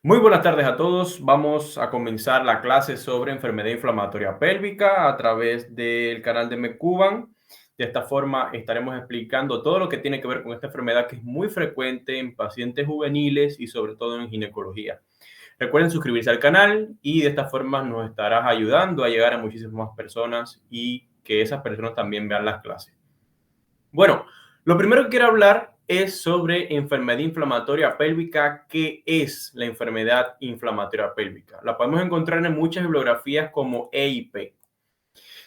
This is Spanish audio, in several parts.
Muy buenas tardes a todos. Vamos a comenzar la clase sobre enfermedad inflamatoria pélvica a través del canal de MECUBAN. De esta forma estaremos explicando todo lo que tiene que ver con esta enfermedad que es muy frecuente en pacientes juveniles y sobre todo en ginecología. Recuerden suscribirse al canal y de esta forma nos estarás ayudando a llegar a muchísimas más personas y que esas personas también vean las clases. Bueno, lo primero que quiero hablar es sobre enfermedad inflamatoria pélvica. ¿Qué es la enfermedad inflamatoria pélvica? La podemos encontrar en muchas bibliografías como EIP.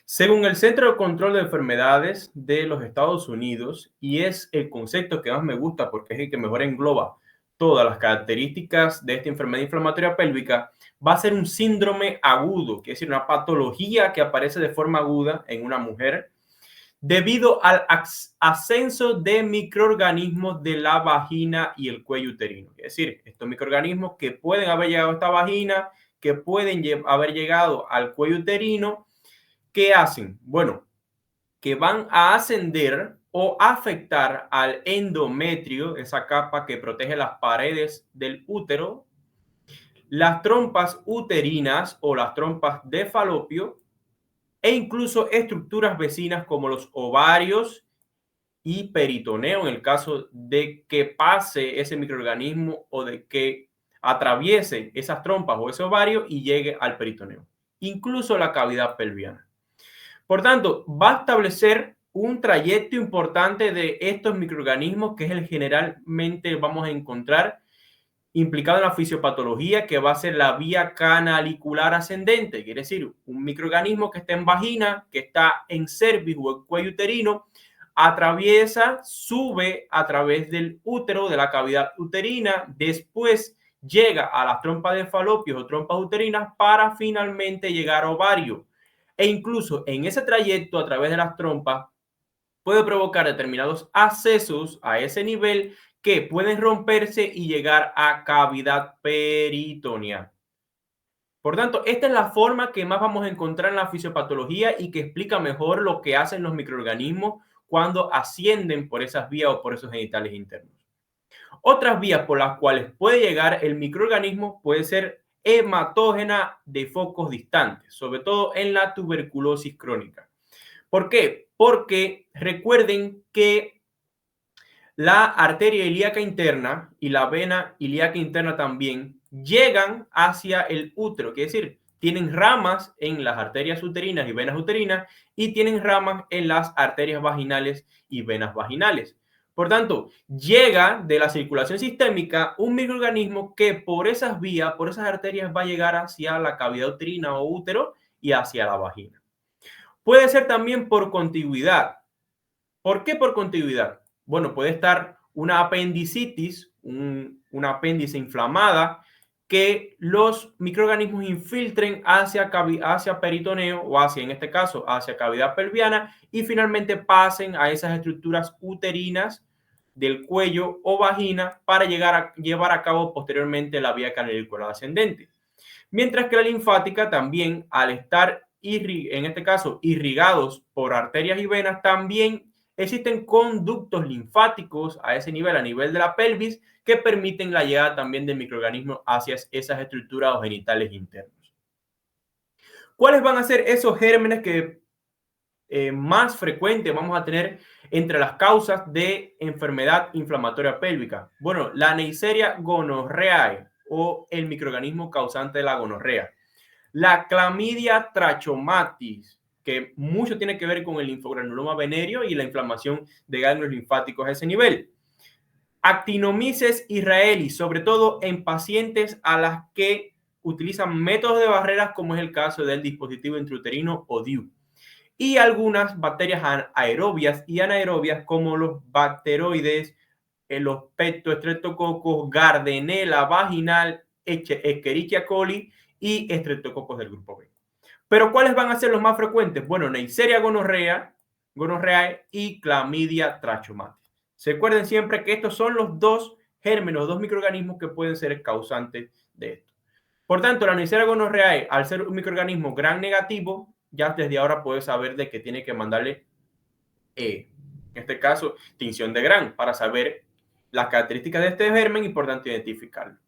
Según el Centro de Control de Enfermedades de los Estados Unidos, y es el concepto que más me gusta porque es el que mejor engloba todas las características de esta enfermedad inflamatoria pélvica, va a ser un síndrome agudo, que es decir, una patología que aparece de forma aguda en una mujer debido al ascenso de microorganismos de la vagina y el cuello uterino. Es decir, estos microorganismos que pueden haber llegado a esta vagina, que pueden haber llegado al cuello uterino, ¿qué hacen? Bueno, que van a ascender o afectar al endometrio, esa capa que protege las paredes del útero, las trompas uterinas o las trompas de falopio e incluso estructuras vecinas como los ovarios y peritoneo en el caso de que pase ese microorganismo o de que atraviese esas trompas o ese ovario y llegue al peritoneo, incluso la cavidad pelviana. Por tanto, va a establecer un trayecto importante de estos microorganismos que es el generalmente vamos a encontrar implicado en la fisiopatología, que va a ser la vía canalicular ascendente, quiere decir, un microorganismo que está en vagina, que está en cervix o el cuello uterino, atraviesa, sube a través del útero, de la cavidad uterina, después llega a las trompas de falopio o trompas uterinas para finalmente llegar a ovario. E incluso en ese trayecto a través de las trompas puede provocar determinados accesos a ese nivel que pueden romperse y llegar a cavidad peritoneal. Por tanto, esta es la forma que más vamos a encontrar en la fisiopatología y que explica mejor lo que hacen los microorganismos cuando ascienden por esas vías o por esos genitales internos. Otras vías por las cuales puede llegar el microorganismo puede ser hematógena de focos distantes, sobre todo en la tuberculosis crónica. ¿Por qué? Porque recuerden que la arteria ilíaca interna y la vena ilíaca interna también llegan hacia el útero, quiere decir, tienen ramas en las arterias uterinas y venas uterinas y tienen ramas en las arterias vaginales y venas vaginales. Por tanto, llega de la circulación sistémica un microorganismo que por esas vías, por esas arterias va a llegar hacia la cavidad uterina o útero y hacia la vagina. Puede ser también por contigüidad. ¿Por qué por contigüidad? Bueno, puede estar una apendicitis, una apéndice inflamada, que los microorganismos infiltren hacia peritoneo o hacia, en este caso, hacia cavidad pelviana y finalmente pasen a esas estructuras uterinas del cuello o vagina para llevar a cabo posteriormente la vía canalicular ascendente. Mientras que la linfática también, al estar, en este caso, irrigados por arterias y venas, también existen conductos linfáticos a ese nivel, a nivel de la pelvis, que permiten la llegada también de microorganismos hacia esas estructuras o genitales internos. ¿Cuáles van a ser esos gérmenes que más frecuentes vamos a tener entre las causas de enfermedad inflamatoria pélvica? Bueno, la Neisseria gonorrheae o el microorganismo causante de la gonorrea. La clamidia trachomatis, que mucho tiene que ver con el linfogranuloma venéreo y la inflamación de ganglios linfáticos a ese nivel. Actinomyces israelis, sobre todo en pacientes a las que utilizan métodos de barreras, como es el caso del dispositivo intrauterino o DIU. Y algunas bacterias aerobias y anaerobias, como los bacteroides, los pectostreptococcus, Gardnerella vaginal, Escherichia coli y estreptococos del grupo B. Pero ¿cuáles van a ser los más frecuentes? Bueno, Neisseria gonorrheae y Clamidia trachomatis. Se recuerden siempre que estos son los dos gérmenes, los dos microorganismos que pueden ser causantes de esto. Por tanto, la Neisseria gonorrheae, al ser un microorganismo gram negativo, ya desde ahora puedes saber de que tiene que mandarle, en este caso, tinción de gram para saber las características de este germen y por tanto identificarlo.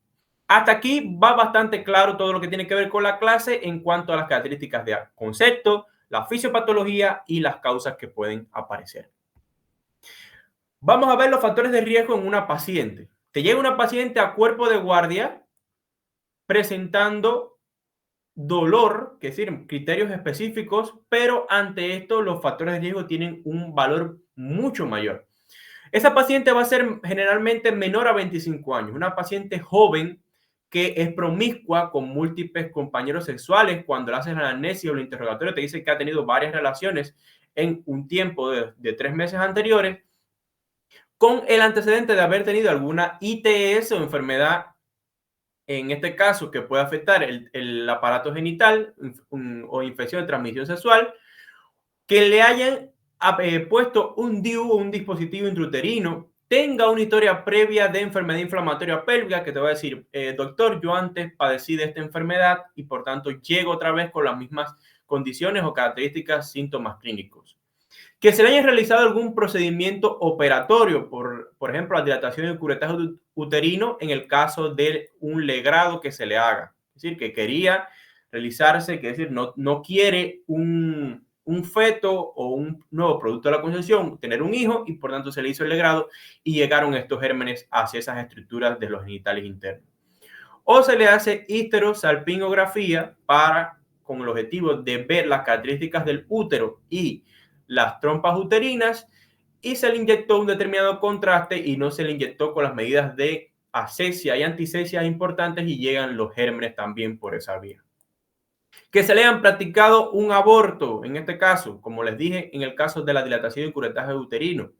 Hasta aquí va bastante claro todo lo que tiene que ver con la clase en cuanto a las características de concepto, la fisiopatología y las causas que pueden aparecer. Vamos a ver los factores de riesgo en una paciente. Te llega una paciente a cuerpo de guardia presentando dolor, que es decir, criterios específicos, pero ante esto los factores de riesgo tienen un valor mucho mayor. Esa paciente va a ser generalmente menor a 25 años, una paciente joven que es promiscua con múltiples compañeros sexuales. Cuando le haces la anamnesis o el interrogatorio te dice que ha tenido varias relaciones en un tiempo de 3 meses anteriores, con el antecedente de haber tenido alguna ITS o enfermedad, en este caso, que puede afectar el aparato genital o infección de transmisión sexual, que le hayan puesto un DIU o un dispositivo intrauterino, tenga una historia previa de enfermedad inflamatoria pélvica, que te va a decir, doctor, yo antes padecí de esta enfermedad y por tanto llego otra vez con las mismas condiciones o características, síntomas clínicos. Que se le haya realizado algún procedimiento operatorio, por ejemplo, la dilatación y el curetaje uterino en el caso de un legrado que se le haga. Es decir, que quería realizarse, que es decir, no quiere un feto o un nuevo producto de la concepción, tener un hijo, y por tanto se le hizo el legrado y llegaron estos gérmenes hacia esas estructuras de los genitales internos. O se le hace histerosalpingografía con el objetivo de ver las características del útero y las trompas uterinas, y se le inyectó un determinado contraste y no se le inyectó con las medidas de asepsia y antisepsia importantes y llegan los gérmenes también por esa vía. Que se le hayan practicado un aborto, en este caso, como les dije, en el caso de la dilatación y curetaje uterino,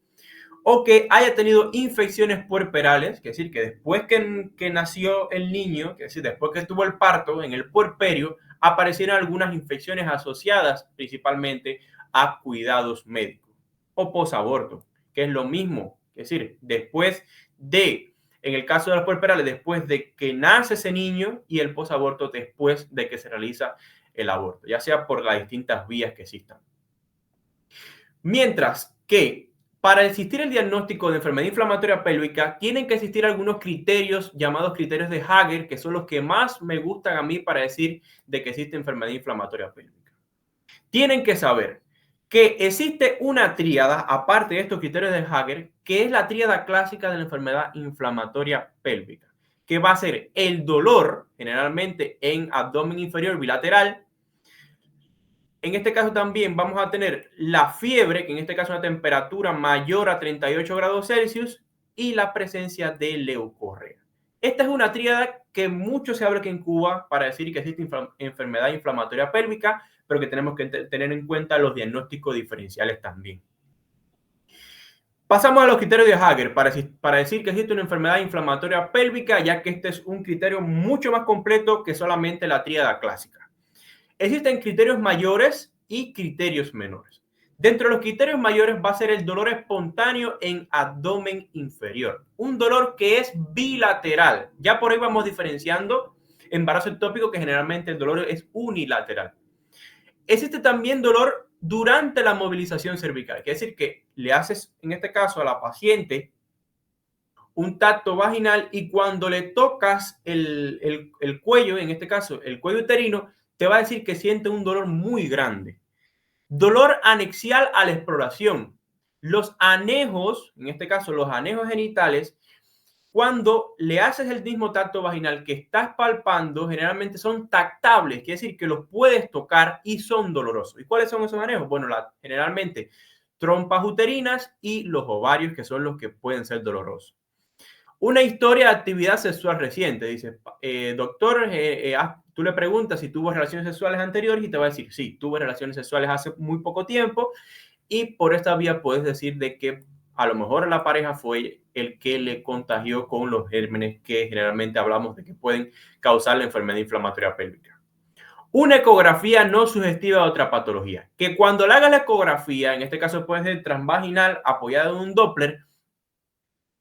o que haya tenido infecciones puerperales, que es decir, que después que nació el niño, que es decir, después que tuvo el parto, en el puerperio, aparecieron algunas infecciones asociadas principalmente a cuidados médicos, o posaborto, que es lo mismo, es decir, en el caso de los puerperales, después de que nace ese niño, y el posaborto después de que se realiza el aborto, ya sea por las distintas vías que existan. Mientras que para existir el diagnóstico de enfermedad inflamatoria pélvica, tienen que existir algunos criterios llamados criterios de Hager, que son los que más me gustan a mí para decir de que existe enfermedad inflamatoria pélvica. Tienen que saber que existe una tríada, aparte de estos criterios de Hager, que es la tríada clásica de la enfermedad inflamatoria pélvica, que va a ser el dolor, generalmente en abdomen inferior bilateral. En este caso también vamos a tener la fiebre, que en este caso es una temperatura mayor a 38 grados Celsius, y la presencia de leucorrea. Esta es una tríada que mucho se habla aquí en Cuba para decir que existe enfermedad inflamatoria pélvica, pero que tenemos que tener en cuenta los diagnósticos diferenciales también. Pasamos a los criterios de Hager para decir que existe una enfermedad inflamatoria pélvica, ya que este es un criterio mucho más completo que solamente la tríada clásica. Existen criterios mayores y criterios menores. Dentro de los criterios mayores va a ser el dolor espontáneo en abdomen inferior. Un dolor que es bilateral. Ya por ahí vamos diferenciando embarazo ectópico, que generalmente el dolor es unilateral. Existe también dolor durante la movilización cervical, que es decir, que le haces, en este caso, a la paciente un tacto vaginal y cuando le tocas el cuello, en este caso el cuello uterino, te va a decir que siente un dolor muy grande. Dolor anexial a la exploración. Los anejos, en este caso los anejos genitales, cuando le haces el mismo tacto vaginal que estás palpando, generalmente son tactables, quiere decir que los puedes tocar y son dolorosos. ¿Y cuáles son esos anejos? Bueno, generalmente trompas uterinas y los ovarios, que son los que pueden ser dolorosos. Una historia de actividad sexual reciente. Dice, doctor, tú le preguntas si tuvo relaciones sexuales anteriores y te va a decir, sí, tuve relaciones sexuales hace muy poco tiempo, y por esta vía puedes decir de que a lo mejor la pareja fue el que le contagió con los gérmenes que generalmente hablamos de que pueden causar la enfermedad inflamatoria pélvica. Una ecografía no sugestiva de otra patología, que cuando le hagas la ecografía, en este caso puede ser transvaginal apoyada en un Doppler,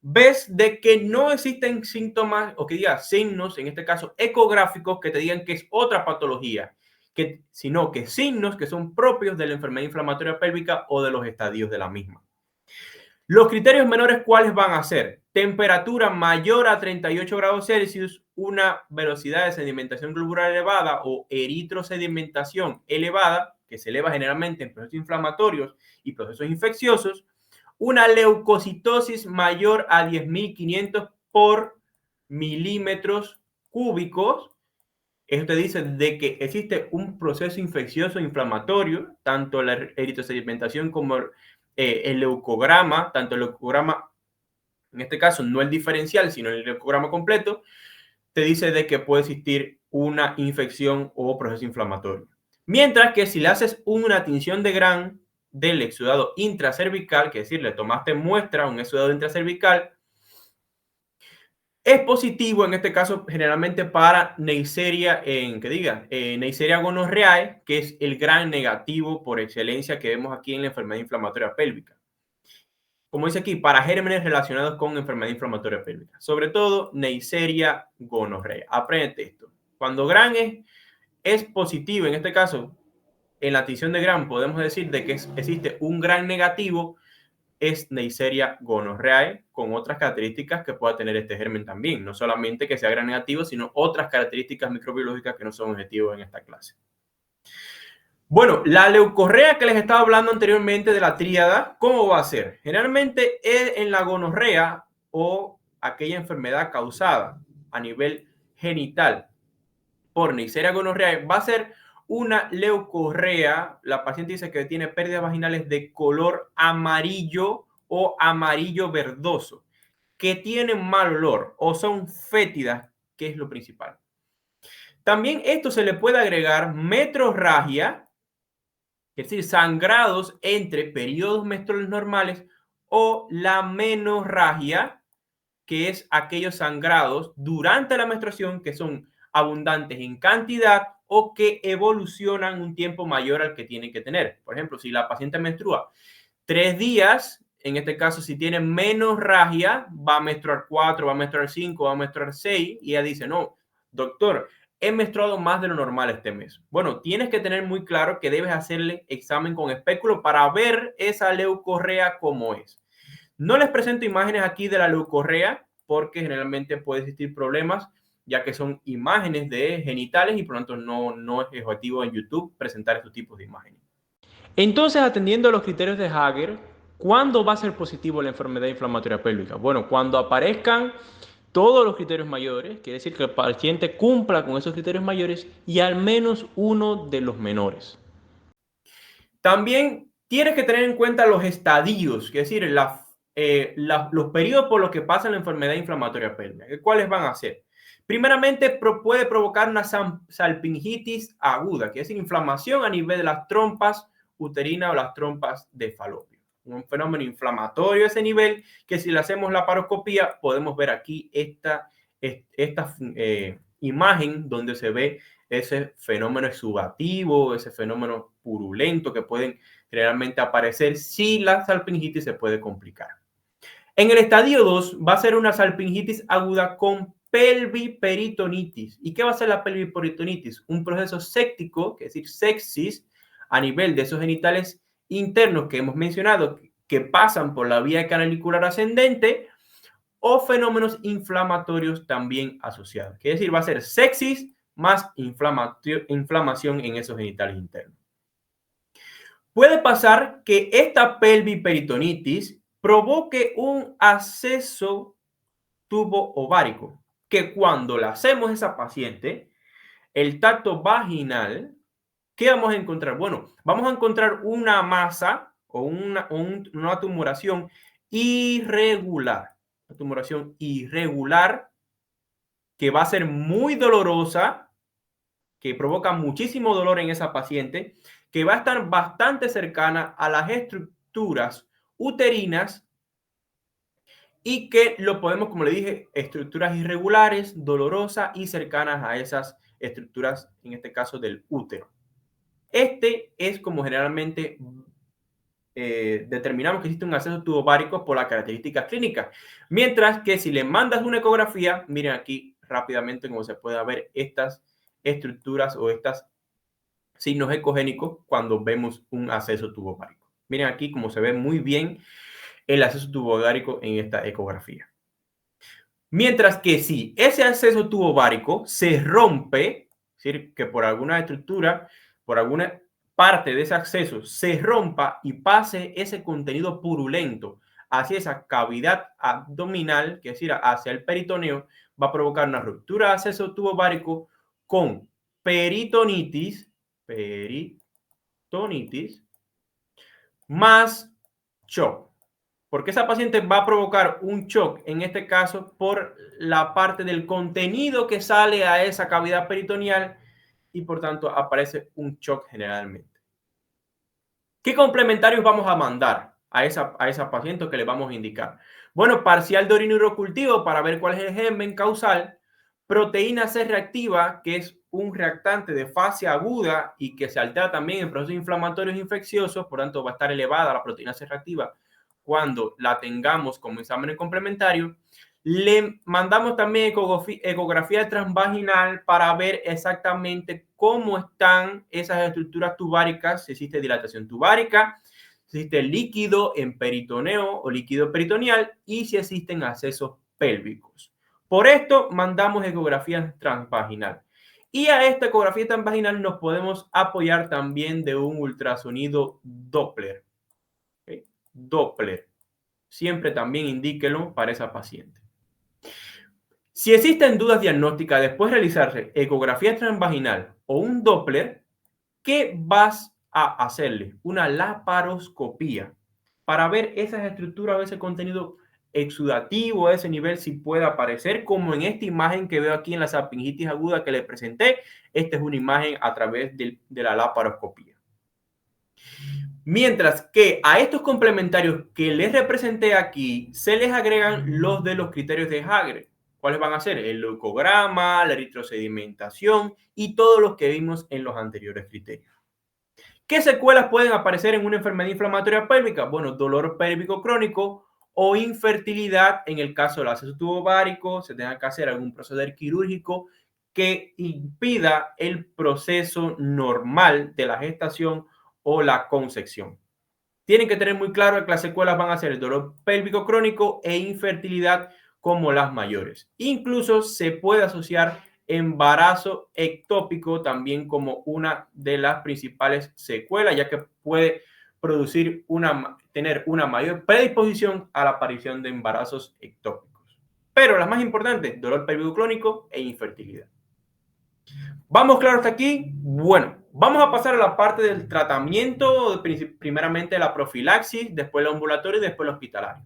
ves de que no existen síntomas o que diga signos, en este caso ecográficos, que te digan que es otra patología, sino que signos que son propios de la enfermedad inflamatoria pélvica o de los estadios de la misma. Los criterios menores, ¿cuáles van a ser? Temperatura mayor a 38 grados Celsius, una velocidad de sedimentación globular elevada o eritrosedimentación elevada, que se eleva generalmente en procesos inflamatorios y procesos infecciosos, una leucocitosis mayor a 10.500 por milímetros cúbicos. Esto te dice de que existe un proceso infeccioso inflamatorio, tanto la eritrosedimentación como el leucograma, tanto el leucograma, en este caso no el diferencial, sino el leucograma completo, te dice de que puede existir una infección o proceso inflamatorio. Mientras que si le haces una tinción de Gram del exudado intracervical, que es decir, le tomaste muestra, un exudado intracervical, es positivo en este caso generalmente para Neisseria, Neisseria gonorrheae, que es el gran negativo por excelencia que vemos aquí en la enfermedad inflamatoria pélvica. Como dice aquí, para gérmenes relacionados con enfermedad inflamatoria pélvica, sobre todo Neisseria gonorrhoeae. Aprende esto. Cuando Gram es positivo, en este caso, en la tinción de Gram podemos decir de que existe un Gram negativo, es Neisseria gonorrheae, con otras características que pueda tener este germen también. No solamente que sea Gram negativo, sino otras características microbiológicas que no son objetivos en esta clase. Bueno, la leucorrea que les estaba hablando anteriormente de la tríada, ¿cómo va a ser? Generalmente en la gonorrea o aquella enfermedad causada a nivel genital por Neisseria gonorrheae va a ser una leucorrea. La paciente dice que tiene pérdidas vaginales de color amarillo o amarillo verdoso, que tienen mal olor o son fétidas, que es lo principal. También esto se le puede agregar metrorragia, es decir, sangrados entre periodos menstruales normales, o la menorragia, que es aquellos sangrados durante la menstruación que son abundantes en cantidad o que evolucionan un tiempo mayor al que tienen que tener. Por ejemplo, si la paciente menstrua 3 días, en este caso, si tiene menorragia, va a menstruar 4, va a menstruar 5, va a menstruar 6, y ella dice, no, doctor, he menstruado más de lo normal este mes. Bueno, tienes que tener muy claro que debes hacerle examen con espéculo para ver esa leucorrea cómo es. No les presento imágenes aquí de la leucorrea porque generalmente puede existir problemas, ya que son imágenes de genitales y por lo tanto no es objetivo en YouTube presentar estos tipos de imágenes. Entonces, atendiendo a los criterios de Hager, ¿cuándo va a ser positivo la enfermedad inflamatoria pélvica? Bueno, cuando aparezcan todos los criterios mayores, quiere decir que el paciente cumpla con esos criterios mayores y al menos uno de los menores. También tienes que tener en cuenta los estadios, es decir, los periodos por los que pasa la enfermedad inflamatoria pélvica. ¿Cuáles van a ser? Primeramente, puede provocar una salpingitis aguda, que es inflamación a nivel de las trompas uterinas o las trompas de falopio. Un fenómeno inflamatorio a ese nivel que si le hacemos la paroscopía podemos ver aquí esta imagen donde se ve ese fenómeno exudativo, ese fenómeno purulento que pueden realmente aparecer si la salpingitis se puede complicar. En el estadio 2 va a ser una salpingitis aguda con pelviperitonitis. ¿Y qué va a ser la pelviperitonitis? Un proceso séptico, es decir, sepsis, a nivel de esos genitales internos que hemos mencionado, que pasan por la vía canalicular ascendente, o fenómenos inflamatorios también asociados. Es decir, va a ser sepsis más inflamación en esos genitales internos. Puede pasar que esta pelviperitonitis provoque un acceso tubo ovárico, que cuando le hacemos a esa paciente, el tacto vaginal, ¿qué vamos a encontrar? Bueno, vamos a encontrar una masa o una tumoración irregular. Una tumoración irregular que va a ser muy dolorosa, que provoca muchísimo dolor en esa paciente, que va a estar bastante cercana a las estructuras uterinas y que lo podemos, como le dije, estructuras irregulares, dolorosas y cercanas a esas estructuras, en este caso del útero. Este es como generalmente determinamos que existe un acceso tubovárico por las características clínicas. Mientras que si le mandas una ecografía, miren aquí rápidamente cómo se puede ver estas estructuras o estos signos ecogénicos cuando vemos un acceso tubovárico. Miren aquí cómo se ve muy bien el acceso tubovárico en esta ecografía. Mientras que si ese acceso tubovárico se rompe, es decir, que por alguna estructura, por alguna parte de ese acceso se rompa y pase ese contenido purulento hacia esa cavidad abdominal, que es decir, hacia el peritoneo, va a provocar una ruptura de acceso tubovárico con peritonitis, más shock. Porque esa paciente va a provocar un shock, en este caso, por la parte del contenido que sale a esa cavidad peritoneal y por tanto aparece un shock generalmente. ¿Qué complementarios vamos a mandar a esa paciente que le vamos a indicar? Bueno, parcial de orina y urocultivo para ver cuál es el germen causal, proteína C reactiva, que es un reactante de fase aguda y que se altera también en procesos inflamatorios infecciosos, por tanto va a estar elevada la proteína C reactiva cuando la tengamos como examen complementario. Le mandamos también ecografía transvaginal para ver exactamente cómo están esas estructuras tubáricas, si existe dilatación tubárica, si existe líquido en peritoneo o líquido peritoneal y si existen accesos pélvicos. Por esto mandamos ecografía transvaginal. Y a esta ecografía transvaginal nos podemos apoyar también de un ultrasonido Doppler. ¿Okay? Doppler. Siempre también indíquelo para esa paciente. Si existen dudas diagnósticas después de realizarse ecografía transvaginal o un Doppler, ¿qué vas a hacerle? Una laparoscopía para ver esas estructuras o ese contenido exudativo a ese nivel si puede aparecer, como en esta imagen que veo aquí en la salpingitis aguda que le presenté. Esta es una imagen a través de la laparoscopía. Mientras que a estos complementarios que les representé aquí se les agregan los de los criterios de Hagre. ¿Cuáles van a ser? El leucograma, la eritrosedimentación y todos los que vimos en los anteriores criterios. ¿Qué secuelas pueden aparecer en una enfermedad inflamatoria pélvica? Bueno, dolor pélvico crónico o infertilidad en el caso del acceso tubovárico, se tenga que hacer algún proceder quirúrgico que impida el proceso normal de la gestación o la concepción. Tienen que tener muy claro que las secuelas van a ser el dolor pélvico crónico e infertilidad como las mayores. Incluso se puede asociar embarazo ectópico también como una de las principales secuelas, ya que puede tener una mayor predisposición a la aparición de embarazos ectópicos. Pero las más importantes, dolor pélvico crónico e infertilidad. ¿Vamos claro hasta aquí? Bueno, vamos a pasar a la parte del tratamiento, primeramente la profilaxis, después el ambulatorio y después el hospitalario.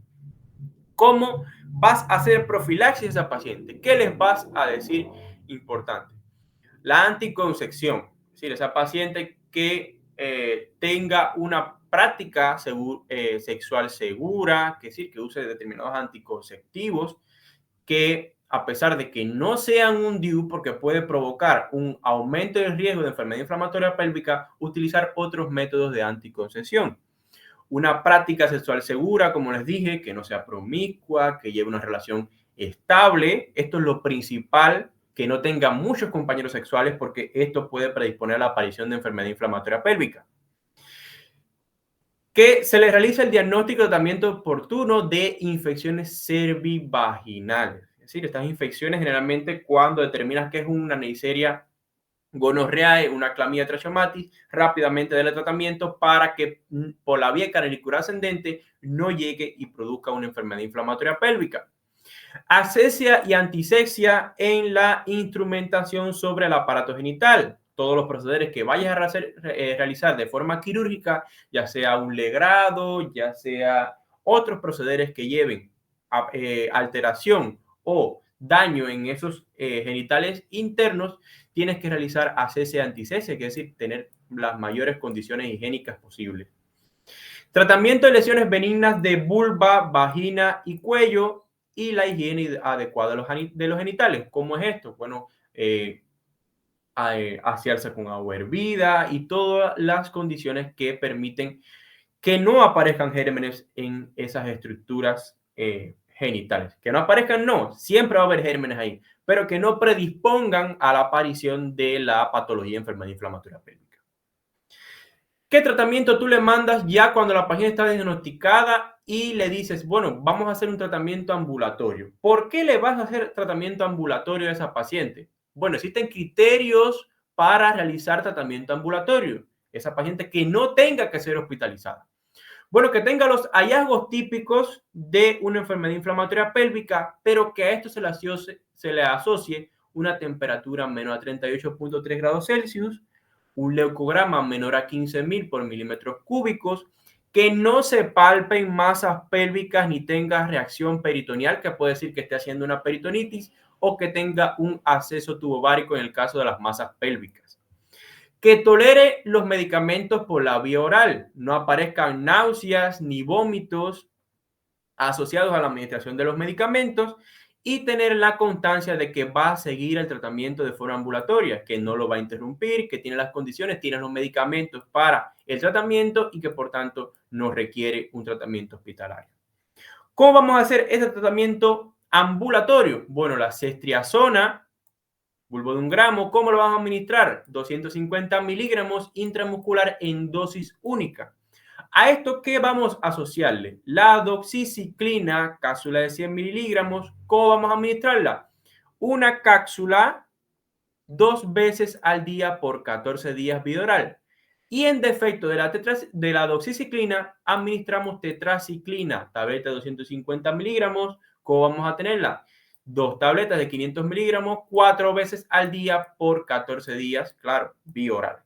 ¿Cómo vas a hacer profilaxis a esa paciente? ¿Qué les vas a decir importante? La anticoncepción, es decir, esa paciente que tenga una práctica sexual segura, que es decir, que use determinados anticonceptivos, que a pesar de que no sean un DIU, porque puede provocar un aumento del riesgo de enfermedad inflamatoria pélvica, utilizar otros métodos de anticoncepción. Una práctica sexual segura, como les dije, que no sea promiscua, que lleve una relación estable. Esto es lo principal, que no tenga muchos compañeros sexuales, porque esto puede predisponer a la aparición de enfermedad inflamatoria pélvica. Que se le realiza el diagnóstico y tratamiento oportuno de infecciones cervivaginales. Es decir, estas infecciones generalmente cuando determinas que es una Neisseria gonorreae, una clamidia trachomatis, rápidamente darle tratamiento para que por la vía canalicular ascendente no llegue y produzca una enfermedad inflamatoria pélvica. Asexia y antisexia en la instrumentación sobre el aparato genital. Todos los procederes que vayas a realizar de forma quirúrgica, ya sea un legrado, ya sea otros procederes que lleven alteración o daño en esos genitales internos, tienes que realizar asexia y antisexia, que es decir, tener las mayores condiciones higiénicas posibles. Tratamiento de lesiones benignas de vulva, vagina y cuello y la higiene adecuada de los genitales. ¿Cómo es esto? Bueno, asearse con agua hervida y todas las condiciones que permiten que no aparezcan gérmenes en esas estructuras genitales. Que no aparezcan, no, siempre va a haber gérmenes ahí, pero que no predispongan a la aparición de la patología de enfermedad inflamatoria pélvica. ¿Qué tratamiento tú le mandas ya cuando la paciente está diagnosticada y le dices, bueno, vamos a hacer un tratamiento ambulatorio. ¿Por qué le vas a hacer tratamiento ambulatorio a esa paciente? Bueno, existen criterios para realizar tratamiento ambulatorio. Esa paciente que no tenga que ser hospitalizada. Bueno, que tenga los hallazgos típicos de una enfermedad inflamatoria pélvica, pero que a esto se le asocie una temperatura menor a 38.3 grados Celsius, un leucograma menor a 15.000 por milímetros cúbicos, que no se palpen masas pélvicas ni tenga reacción peritoneal, que puede decir que esté haciendo una peritonitis, o que tenga un acceso tubovárico en el caso de las masas pélvicas. Que tolere los medicamentos por la vía oral, no aparezcan náuseas ni vómitos asociados a la administración de los medicamentos y tener la constancia de que va a seguir el tratamiento de forma ambulatoria, que no lo va a interrumpir, que tiene las condiciones, tiene los medicamentos para el tratamiento y que por tanto no requiere un tratamiento hospitalario. ¿Cómo vamos a hacer este tratamiento ambulatorio? Bueno, la ceftriaxona, bulbo de 1 gramo, ¿cómo lo vamos a administrar? 250 miligramos intramuscular en dosis única. ¿A esto qué vamos a asociarle? La doxiciclina, cápsula de 100 miligramos, ¿cómo vamos a administrarla? Una cápsula 2 veces al día por 14 días vía oral. Y en defecto de la doxiciclina, administramos tetraciclina, tableta de 250 miligramos. ¿Cómo vamos a tenerla? 2 tabletas de 500 miligramos, 4 veces al día por 14 días, claro, vía oral.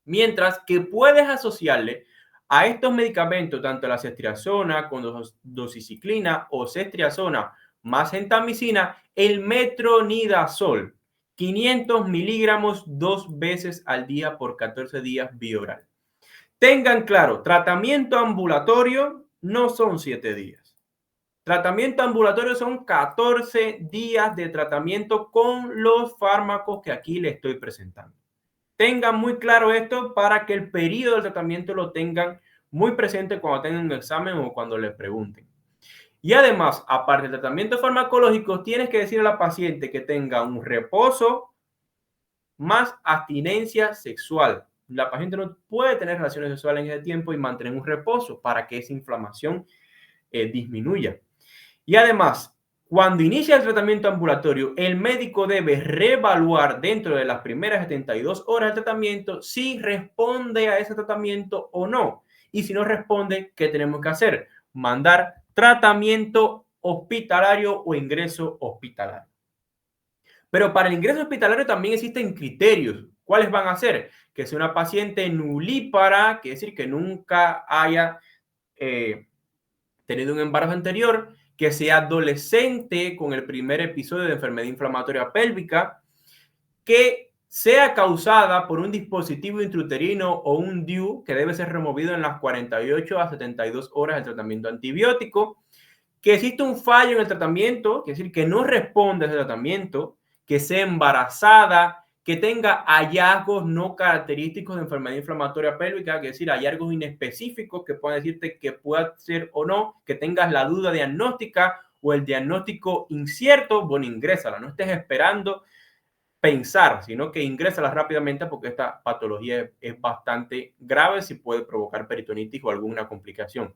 Mientras que puedes asociarle a estos medicamentos, tanto la ceftriaxona como doxiciclina o ceftriaxona más gentamicina, el metronidazol, 500 miligramos 2 veces al día por 14 días vía oral. Tengan claro, tratamiento ambulatorio no son 7 días. Tratamiento ambulatorio son 14 días de tratamiento con los fármacos que aquí les estoy presentando. Tengan muy claro esto para que el periodo del tratamiento lo tengan muy presente cuando tengan un examen o cuando les pregunten. Y además, aparte del tratamiento farmacológico, tienes que decir a la paciente que tenga un reposo más abstinencia sexual. La paciente no puede tener relaciones sexuales en ese tiempo y mantener un reposo para que esa inflamación disminuya. Y además, cuando inicia el tratamiento ambulatorio, el médico debe reevaluar dentro de las primeras 72 horas de tratamiento si responde a ese tratamiento o no. Y si no responde, ¿qué tenemos que hacer? Mandar tratamiento hospitalario o ingreso hospitalario. Pero para el ingreso hospitalario también existen criterios. ¿Cuáles van a ser? Que sea una paciente nulípara, que es decir, que nunca haya tenido un embarazo anterior, que sea adolescente con el primer episodio de enfermedad inflamatoria pélvica, que sea causada por un dispositivo intrauterino o un DIU que debe ser removido en las 48 a 72 horas del tratamiento antibiótico, que existe un fallo en el tratamiento, es decir, que no responde a ese tratamiento, que sea embarazada, que tenga hallazgos no característicos de enfermedad inflamatoria pélvica, es decir, hallazgos inespecíficos que pueden decirte que pueda ser o no, que tengas la duda diagnóstica o el diagnóstico incierto, bueno, ingrésala, no estés esperando pensar, sino que ingrésala rápidamente porque esta patología es bastante grave, si puede provocar peritonitis o alguna complicación.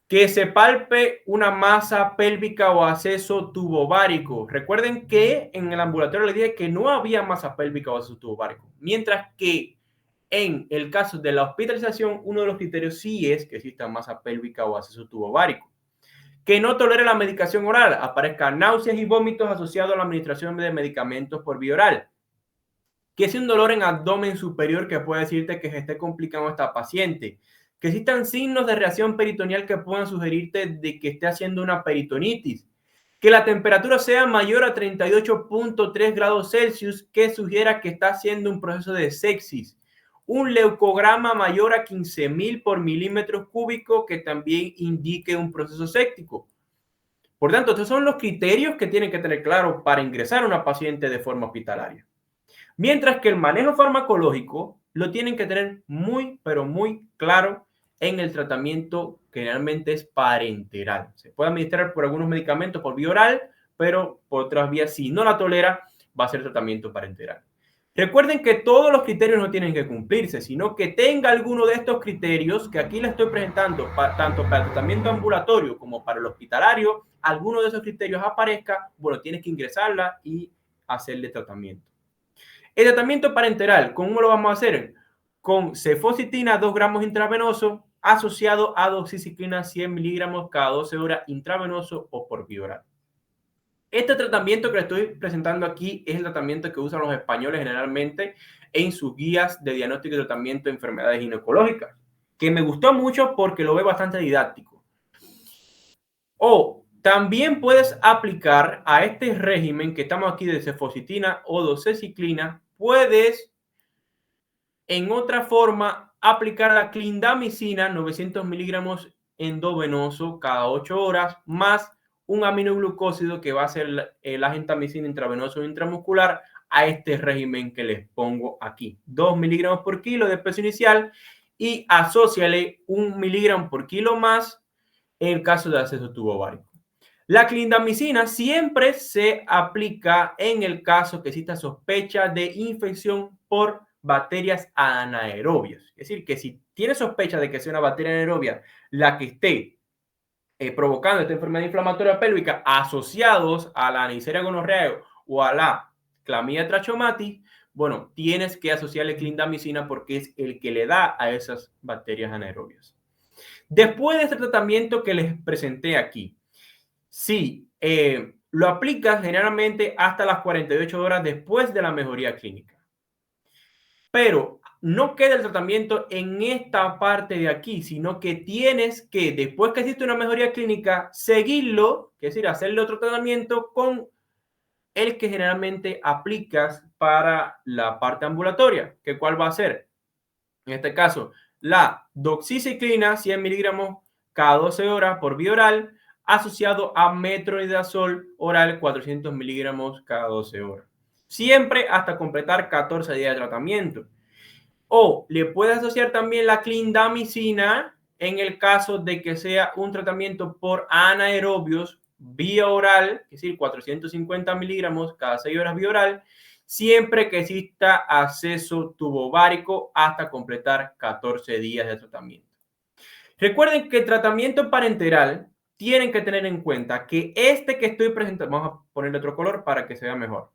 Que se palpe una masa pélvica o acceso tubovárico. Recuerden que en el ambulatorio les dije que no había masa pélvica o acceso tubovárico, mientras que en el caso de la hospitalización, uno de los criterios sí es que exista masa pélvica o acceso tubovárico. Que no tolere la medicación oral, aparezcan náuseas y vómitos asociados a la administración de medicamentos por vía oral. Que sea un dolor en abdomen superior que puede decirte que se esté complicando esta paciente. Que existan signos de reacción peritoneal que puedan sugerirte de que esté haciendo una peritonitis. Que la temperatura sea mayor a 38.3 grados Celsius, que sugiera que está haciendo un proceso de sepsis. Un leucograma mayor a 15.000 por milímetros cúbicos, que también indique un proceso séptico. Por tanto, estos son los criterios que tienen que tener claro para ingresar a una paciente de forma hospitalaria. Mientras que el manejo farmacológico lo tienen que tener muy, pero muy claro en el tratamiento que generalmente es parenteral. Se puede administrar por algunos medicamentos por vía oral, pero por otras vías, si no la tolera, va a ser tratamiento parenteral. Recuerden que todos los criterios no tienen que cumplirse, sino que tenga alguno de estos criterios que aquí les estoy presentando, tanto para el tratamiento ambulatorio como para el hospitalario, alguno de esos criterios aparezca, bueno, tienes que ingresarla y hacerle tratamiento. El tratamiento parenteral, ¿cómo lo vamos a hacer? Con cefositina 2 gramos intravenoso asociado a doxiciclina 100 miligramos cada 12 horas intravenoso o por vía oral. Este tratamiento que les estoy presentando aquí es el tratamiento que usan los españoles generalmente en sus guías de diagnóstico y tratamiento de enfermedades ginecológicas, que me gustó mucho porque lo veo bastante didáctico. O también puedes aplicar a este régimen que estamos aquí de cefositina o doxiciclina, puedes en otra forma aplicar la clindamicina 900 miligramos endovenoso cada 8 horas más un aminoglucósido que va a ser la gentamicina intravenoso o intramuscular a este régimen que les pongo aquí. 2 miligramos por kilo de peso inicial y asóciale 1 miligramo por kilo más en el caso de acceso tubo-ovárico. La clindamicina siempre se aplica en el caso que exista sospecha de infección por bacterias anaerobias. Es decir, que si tiene sospecha de que sea una bacteria anaerobia la que esté provocando esta enfermedad inflamatoria pélvica asociados a la Neisseria gonorrhoeae o a la Clamidia trachomatis, bueno, tienes que asociarle clindamicina porque es el que le da a esas bacterias anaerobias. Después de este tratamiento que les presenté aquí, sí, lo aplicas generalmente hasta las 48 horas después de la mejoría clínica. Pero no queda el tratamiento en esta parte de aquí, sino que tienes que, después que existe una mejoría clínica, seguirlo, es decir, hacerle otro tratamiento con el que generalmente aplicas para la parte ambulatoria, que cuál va a ser. En este caso, la doxiciclina 100 miligramos cada 12 horas por vía oral, asociado a metronidazol oral 400 miligramos cada 12 horas. Siempre hasta completar 14 días de tratamiento. O le puedes asociar también la clindamicina en el caso de que sea un tratamiento por anaerobios vía oral, es decir, 450 miligramos cada 6 horas vía oral, siempre que exista acceso tubo-ovárico hasta completar 14 días de tratamiento. Recuerden que el tratamiento parenteral tienen que tener en cuenta que este que estoy presentando, vamos a ponerle otro color para que se vea mejor.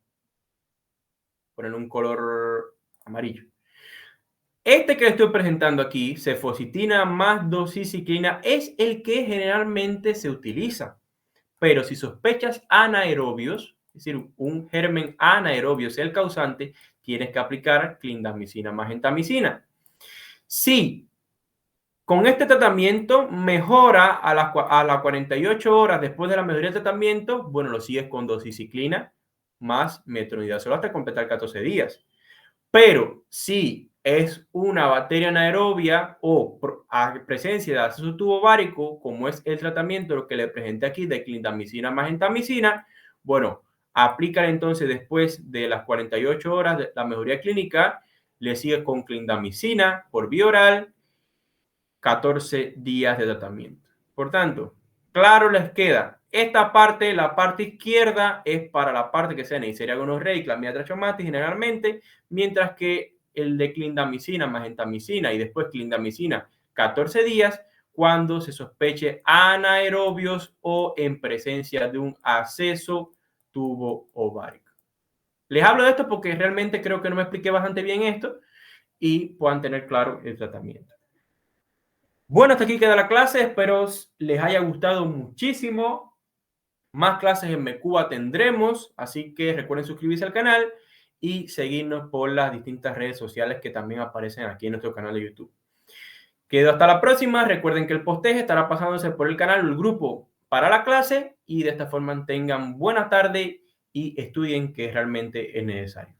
Poner un color amarillo. Este que estoy presentando aquí, cefositina más doxiciclina, es el que generalmente se utiliza. Pero si sospechas anaerobios, es decir, un germen anaerobio es el causante, tienes que aplicar clindamicina más gentamicina. Si con este tratamiento mejora a las 48 horas después de la mejoría del tratamiento, bueno, lo sigues con doxiciclina más metronidazol hasta completar 14 días. Pero si es una bacteria anaerobia o a presencia de acceso tubo ovárico, como es el tratamiento lo que le presenté aquí de clindamicina más gentamicina, bueno, aplícala entonces después de las 48 horas de la mejoría clínica, le sigue con clindamicina por vía oral, 14 días de tratamiento. Por tanto, claro les queda, esta parte, la parte izquierda, es para la parte que sea Neisseria gonorrhoeae y Clamidia trachomatis generalmente, mientras que el de clindamicina más gentamicina y después clindamicina 14 días cuando se sospeche anaerobios o en presencia de un acceso tubo ovárico. Les hablo de esto porque realmente creo que no me expliqué bastante bien esto y puedan tener claro el tratamiento. Bueno, hasta aquí queda la clase. Espero les haya gustado muchísimo. Más clases en Mecuba tendremos, así que recuerden suscribirse al canal y seguirnos por las distintas redes sociales que también aparecen aquí en nuestro canal de YouTube. Quedo hasta la próxima. Recuerden que el posteje estará pasándose por el canal o el grupo para la clase y de esta forma tengan buena tarde y estudien, que realmente es necesario.